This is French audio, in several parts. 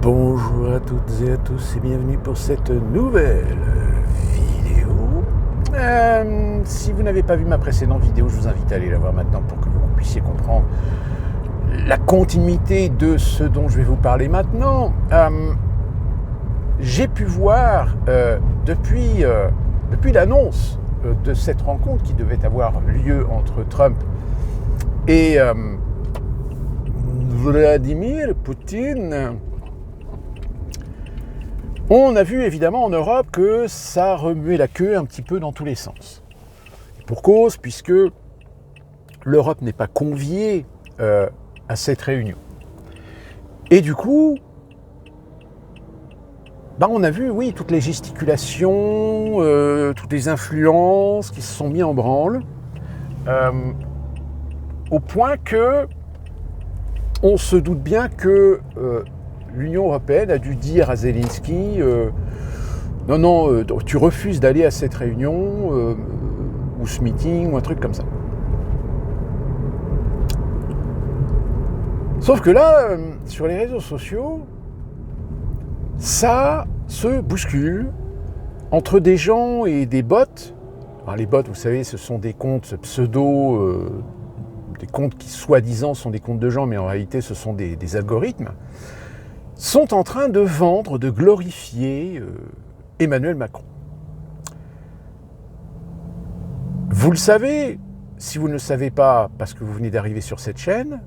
Bonjour à toutes et à tous et bienvenue pour cette nouvelle vidéo. Si vous n'avez pas vu ma précédente vidéo, je vous invite à aller la voir maintenant pour que vous puissiez comprendre la continuité de ce dont je vais vous parler maintenant. J'ai pu voir depuis l'annonce de cette rencontre qui devait avoir lieu entre Trump et Vladimir Poutine, on a vu évidemment en Europe que ça remuait la queue un petit peu dans tous les sens. Pour cause, puisque l'Europe n'est pas conviée à cette réunion. Et du coup, on a vu, oui, toutes les gesticulations, toutes les influences qui se sont mises en branle, au point que on se doute bien que l'Union européenne a dû dire à Zelensky non, tu refuses d'aller à cette réunion ou ce meeting ou un truc comme ça. Sauf que là, sur les réseaux sociaux, ça se bouscule entre des gens et des bots. Alors les bots, vous savez, ce sont des comptes pseudo, des comptes qui soi-disant sont des comptes de gens, mais en réalité ce sont des algorithmes, sont en train de vendre, de glorifier Emmanuel Macron. Vous le savez, si vous ne le savez pas parce que vous venez d'arriver sur cette chaîne,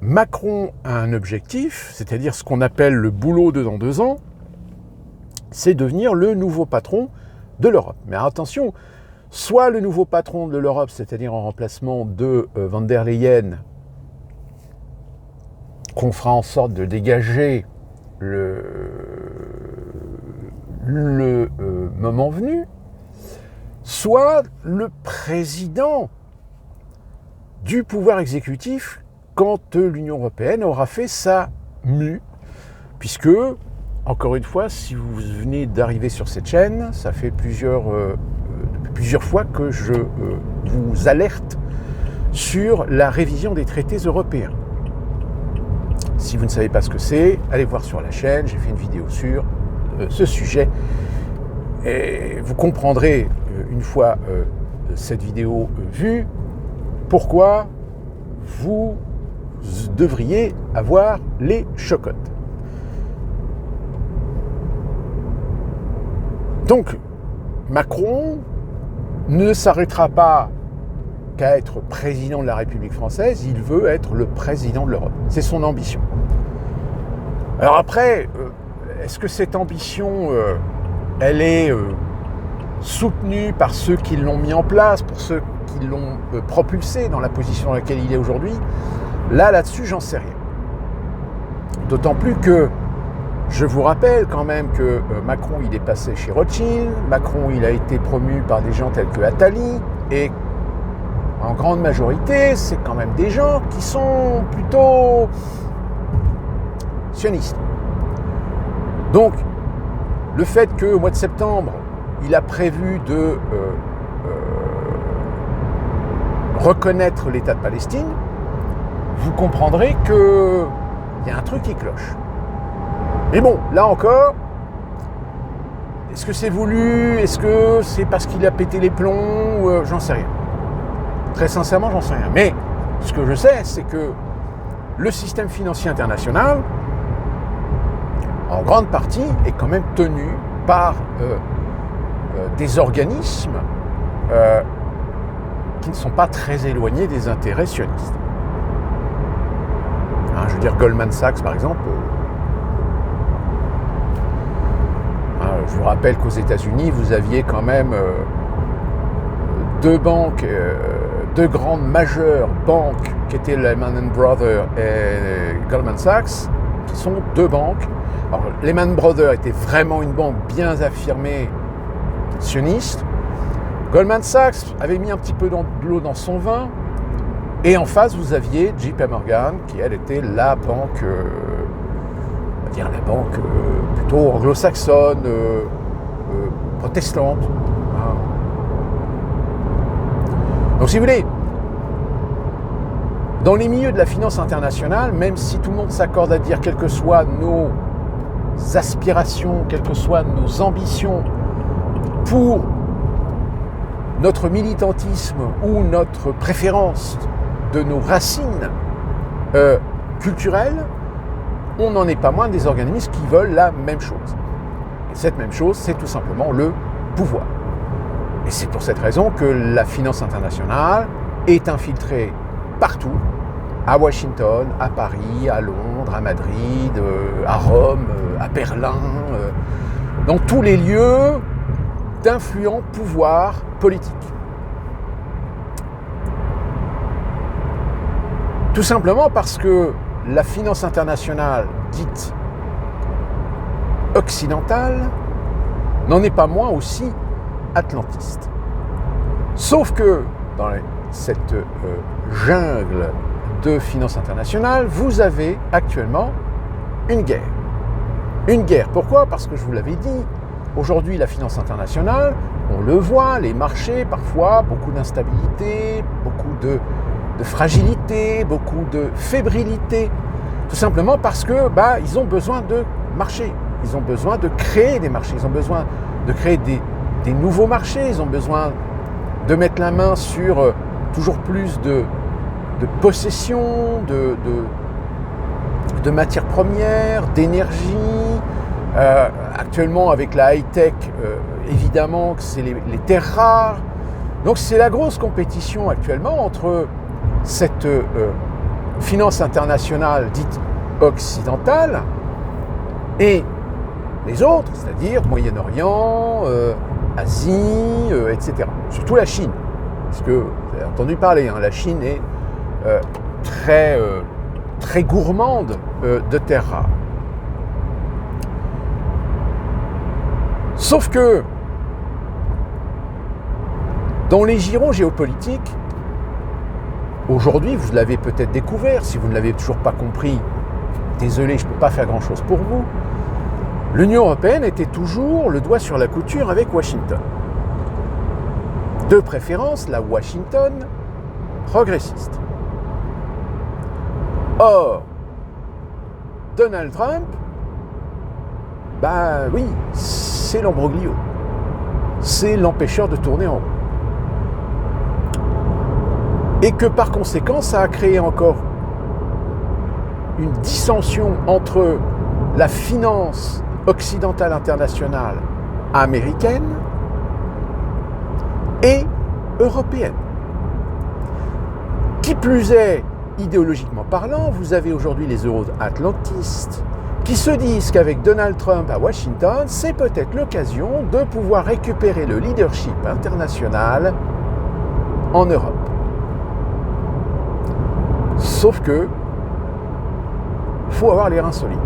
Macron a un objectif, c'est-à-dire ce qu'on appelle le boulot de dans 2 ans, c'est devenir le nouveau patron de l'Europe. Mais attention, soit le nouveau patron de l'Europe, c'est-à-dire en remplacement de Van der Leyen, qu'on fera en sorte de dégager le moment venu, soit le président du pouvoir exécutif quand l'Union européenne aura fait sa mue, puisque, encore une fois, si vous venez d'arriver sur cette chaîne, ça fait plusieurs fois que je vous alerte sur la révision des traités européens. Si vous ne savez pas ce que c'est, allez voir sur la chaîne, j'ai fait une vidéo sur ce sujet. Et vous comprendrez, une fois cette vidéo vue, pourquoi vous devriez avoir les chocottes. Donc, Macron ne s'arrêtera pas qu'à être président de la République française, il veut être le président de l'Europe. C'est son ambition. Alors après, est-ce que cette ambition, elle est soutenue par ceux qui l'ont mis en place, pour ceux qui l'ont propulsé dans la position dans laquelle il est aujourd'hui? Là-dessus, j'en sais rien. D'autant plus que je vous rappelle quand même que Macron, il est passé chez Rothschild, Macron, il a été promu par des gens tels que Attali, et en grande majorité, c'est quand même des gens qui sont plutôt sionistes. Donc, le fait qu'au mois de septembre, il a prévu de reconnaître l'État de Palestine, vous comprendrez qu'il y a un truc qui cloche. Mais bon, là encore, est-ce que c'est voulu? Est-ce que c'est parce qu'il a pété les plombs? J'en sais rien. Très sincèrement, j'en sais rien. Mais ce que je sais, c'est que le système financier international, en grande partie, est quand même tenu par des organismes qui ne sont pas très éloignés des intérêts sionistes. Je veux dire, Goldman Sachs, par exemple. Je vous rappelle qu'aux États-Unis, vous aviez quand même 2 banques, 2 grandes majeures banques qui étaient Lehman Brothers et Goldman Sachs, qui sont 2 banques. Alors, Lehman Brothers était vraiment une banque bien affirmée sioniste. Goldman Sachs avait mis un petit peu de l'eau dans son vin. Et en face, vous aviez JP Morgan, qui elle était la banque, on va dire la banque plutôt anglo-saxonne, protestante. Donc si vous voulez, dans les milieux de la finance internationale, même si tout le monde s'accorde à dire quelles que soient nos aspirations, quelles que soient nos ambitions pour notre militantisme ou notre préférence de nos racines culturelles, on n'en est pas moins des organismes qui veulent la même chose. Et cette même chose, c'est tout simplement le pouvoir. Et c'est pour cette raison que la finance internationale est infiltrée partout, à Washington, à Paris, à Londres, à Madrid, à Rome, à Berlin, dans tous les lieux d'influents pouvoir politique. Tout simplement parce que la finance internationale dite occidentale n'en est pas moins aussi atlantiste. Sauf que dans cette jungle de finance internationale, vous avez actuellement une guerre. Une guerre, pourquoi ? Parce que je vous l'avais dit, aujourd'hui la finance internationale, on le voit, les marchés, parfois, beaucoup d'instabilité, beaucoup de fragilité, beaucoup de fébrilité, tout simplement parce que ils ont besoin de marchés, ils ont besoin de créer des marchés, ils ont besoin de créer des nouveaux marchés, ils ont besoin de mettre la main sur toujours plus de possession, de matières premières, d'énergie. Actuellement, avec la high-tech, évidemment que c'est les terres rares. Donc c'est la grosse compétition actuellement entre cette finance internationale dite occidentale et les autres, c'est-à-dire Moyen-Orient, Asie, etc. Surtout la Chine, parce que vous avez entendu parler, la Chine est très gourmande de terres rares. Sauf que dans les girons géopolitiques, aujourd'hui, vous l'avez peut-être découvert, si vous ne l'avez toujours pas compris, désolé, je ne peux pas faire grand-chose pour vous, l'Union européenne était toujours le doigt sur la couture avec Washington. De préférence, la Washington progressiste. Or, Donald Trump, oui, c'est l'ambroglio. C'est l'empêcheur de tourner en rond. Et que par conséquent, ça a créé encore une dissension entre la finance occidentale internationale américaine et européenne. Qui plus est, idéologiquement parlant, vous avez aujourd'hui les euro-atlantistes qui se disent qu'avec Donald Trump à Washington, c'est peut-être l'occasion de pouvoir récupérer le leadership international en Europe. Sauf que il faut avoir les reins solides.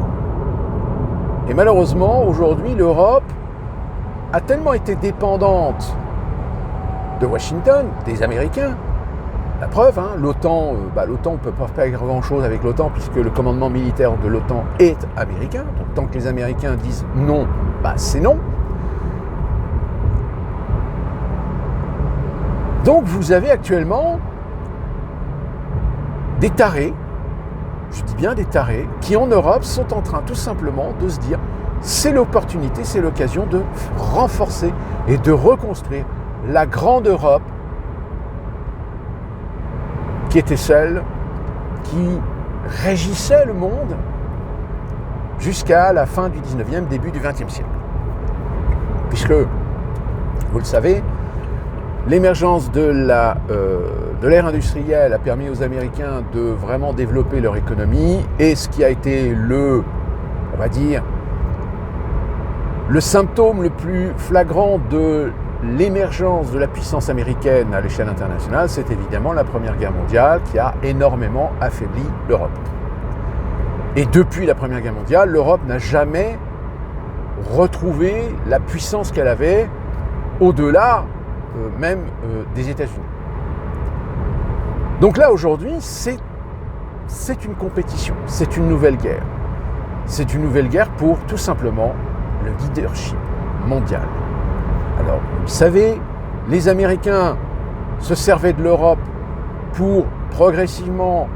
Et malheureusement, aujourd'hui, l'Europe a tellement été dépendante de Washington, des Américains. La preuve, l'OTAN, l'OTAN, on ne peut pas faire grand-chose avec l'OTAN puisque le commandement militaire de l'OTAN est américain. Donc tant que les Américains disent non, c'est non. Donc vous avez actuellement des tarés, je dis bien des tarés, qui en Europe sont en train tout simplement de se dire c'est l'opportunité, c'est l'occasion de renforcer et de reconstruire la grande Europe qui était celle qui régissait le monde jusqu'à la fin du 19e, début du 20e siècle. Puisque, vous le savez, l'émergence de l'ère industrielle a permis aux Américains de vraiment développer leur économie et ce qui a été le symptôme le plus flagrant de l'émergence de la puissance américaine à l'échelle internationale, c'est évidemment la Première Guerre mondiale qui a énormément affaibli l'Europe. Et depuis la Première Guerre mondiale, l'Europe n'a jamais retrouvé la puissance qu'elle avait au-delà même des États-Unis. Donc là, aujourd'hui, c'est une compétition, c'est une nouvelle guerre. C'est une nouvelle guerre pour tout simplement le leadership mondial. Alors, vous le savez, les Américains se servaient de l'Europe pour progressivement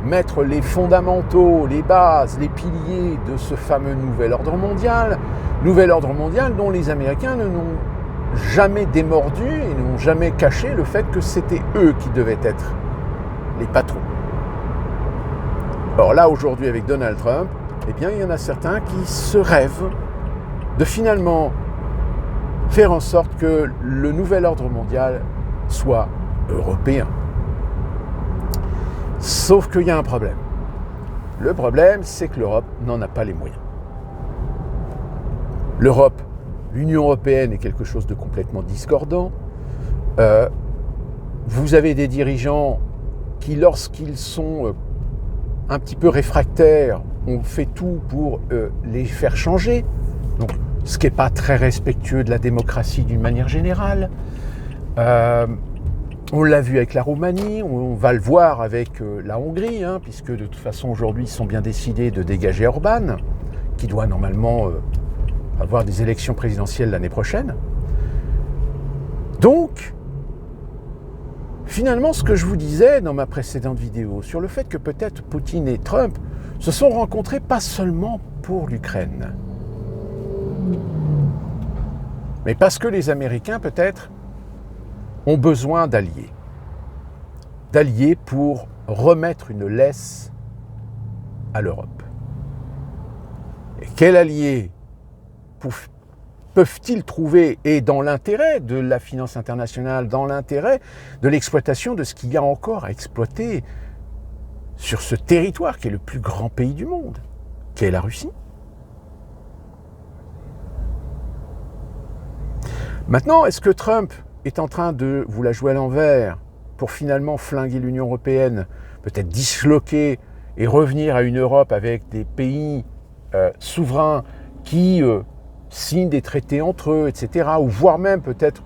mettre les fondamentaux, les bases, les piliers de ce fameux nouvel ordre mondial dont les Américains ne n'ont jamais démordu et n'ont jamais caché le fait que c'était eux qui devaient être les patrons. Or là, aujourd'hui, avec Donald Trump, eh bien, il y en a certains qui se rêvent de finalement faire en sorte que le nouvel ordre mondial soit européen. Sauf qu'il y a un problème. Le problème, c'est que l'Europe n'en a pas les moyens. L'Europe, l'Union européenne est quelque chose de complètement discordant. Vous avez des dirigeants qui, lorsqu'ils sont un petit peu réfractaires, on fait tout pour les faire changer. Donc, ce qui n'est pas très respectueux de la démocratie d'une manière générale. On l'a vu avec la Roumanie, on va le voir avec la Hongrie, puisque de toute façon aujourd'hui ils sont bien décidés de dégager Orban, qui doit normalement avoir des élections présidentielles l'année prochaine. Donc, finalement, ce que je vous disais dans ma précédente vidéo, sur le fait que peut-être Poutine et Trump se sont rencontrés pas seulement pour l'Ukraine, mais parce que les Américains, peut-être, ont besoin d'alliés. D'alliés pour remettre une laisse à l'Europe. Et quel allié peuvent-ils trouver, et dans l'intérêt de la finance internationale, dans l'intérêt de l'exploitation de ce qu'il y a encore à exploiter sur ce territoire qui est le plus grand pays du monde, qui est la Russie? Maintenant, est-ce que Trump est en train de vous la jouer à l'envers pour finalement flinguer l'Union européenne, peut-être disloquer et revenir à une Europe avec des pays souverains qui signent des traités entre eux, etc., ou voire même peut-être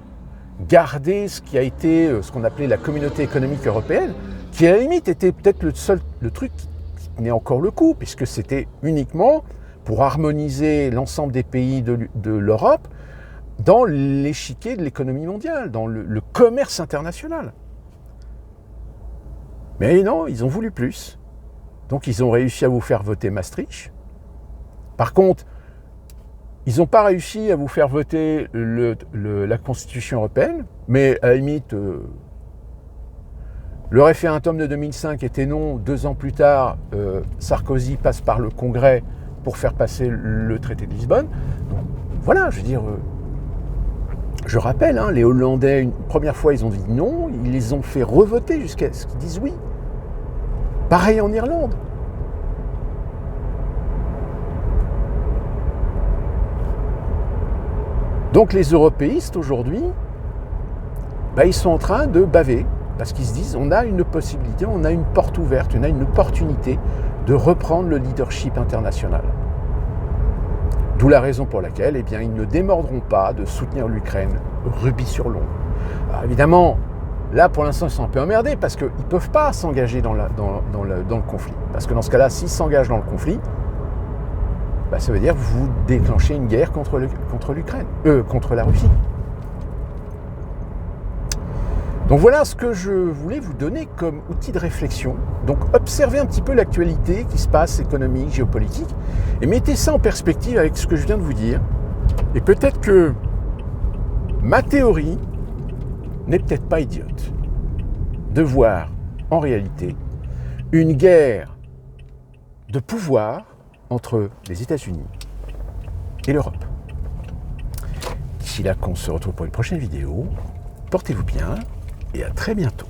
garder ce qui a été ce qu'on appelait la communauté économique européenne, qui à la limite était peut-être le truc qui tenait encore le coup, puisque c'était uniquement pour harmoniser l'ensemble des pays de l'Europe dans l'échiquier de l'économie mondiale, dans le commerce international. Mais non, ils ont voulu plus. Donc ils ont réussi à vous faire voter Maastricht. Par contre, ils n'ont pas réussi à vous faire voter la Constitution européenne, mais à la limite, le référendum de 2005 était non. 2 ans plus tard, Sarkozy passe par le Congrès pour faire passer le traité de Lisbonne. Donc, voilà, je veux dire, je rappelle, les Hollandais, une première fois, ils ont dit non, ils les ont fait revoter jusqu'à ce qu'ils disent oui. Pareil en Irlande. Donc les européistes aujourd'hui, ils sont en train de baver, parce qu'ils se disent on a une possibilité, on a une porte ouverte, on a une opportunité de reprendre le leadership international. D'où la raison pour laquelle ils ne démordront pas de soutenir l'Ukraine rubis sur l'ongle. Alors évidemment, là pour l'instant ils sont un peu emmerdés parce qu'ils ne peuvent pas s'engager dans le conflit. Parce que dans ce cas-là, s'ils s'engagent dans le conflit, ça veut dire que vous déclenchez une guerre contre la Russie. Donc voilà ce que je voulais vous donner comme outil de réflexion. Donc observez un petit peu l'actualité qui se passe, économique, géopolitique, et mettez ça en perspective avec ce que je viens de vous dire. Et peut-être que ma théorie n'est peut-être pas idiote. De voir en réalité une guerre de pouvoir entre les États-Unis et l'Europe. D'ici là qu'on se retrouve pour une prochaine vidéo, portez-vous bien et à très bientôt.